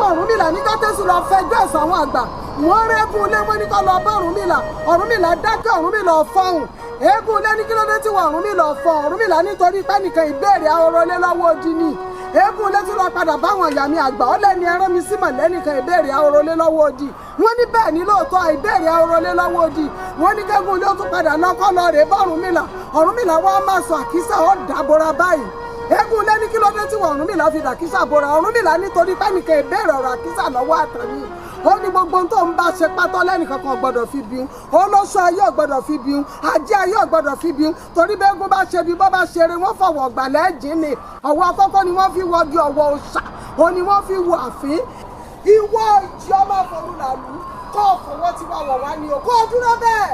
Ọ̀rúnmìlà ní kátẹ́sù lọ fẹjọ́ ẹ̀sùn àwọn àgbà wọ́n rẹ́gùn lé wọ́n ní kọ́ lọ bá Ọ̀rúnmìlà dákẹ́ Ọ̀rúnmìlà ọ̀fọ̀hún eégún lé ní kí ló dé tí wọ́n Ọ̀rúnmìlà ọ̀fọ̀hún Ọ̀rúnmìlà nítorí pẹ́nìkan ìbéèrè ahorolé lọ́wọ́ odi ni eégún lé tí lọ padà báwọn ìyá mi àgbà ó lẹ́ni ẹran mi símọ̀ lẹ́nìkan ìbéèrè ahorolé lọ́wọ́ odi wọ́n ní bẹ́ẹ̀ ni lóòótọ́ ìbéèrè ahorolé lọ́wọ́ odi wọ́n ní kẹ́gùn lé ó tún padà lọ́kọ́ lọ rèé bá Ọ̀rúnmìlà wọ́n máa sọ àkísà ó dàbora báyìí eégún lé ní kí ló dé tí wọ́n Ọ̀rúnmìlà fi dàkísà bora Ọ̀rúnmìlà nítorí pẹ́nìkan ìbéèrè ọ̀rọ̀ àkísà lọ́wọ́ àtàní ó ní gbogbo tó ń bá ṣe pátọ́ lẹ́nìkan kan gbọ́dọ̀ fi bí un olóṣù ayé ọ̀gbọ́dọ̀ fi bí un ajé ayé ọ̀gbọ́dọ̀ fi bí un torí bẹ́ẹ̀gún bá ṣe bí bọ́ bá ṣeré wọ́n fọwọ́ gbà lẹ́jìn ni ọwọ́ afọ́fọ́ ni wọ́n fi wọ́gi ọwọ́ òòṣà ó ní wọ́n fi wọ àfín ìwọ ìjì ọmọ Fọ̀rúnlàlú kọ́ ọ̀fọ̀wọ́ tí wà wọ̀ wá ní o kó o dúró bẹ́ẹ̀.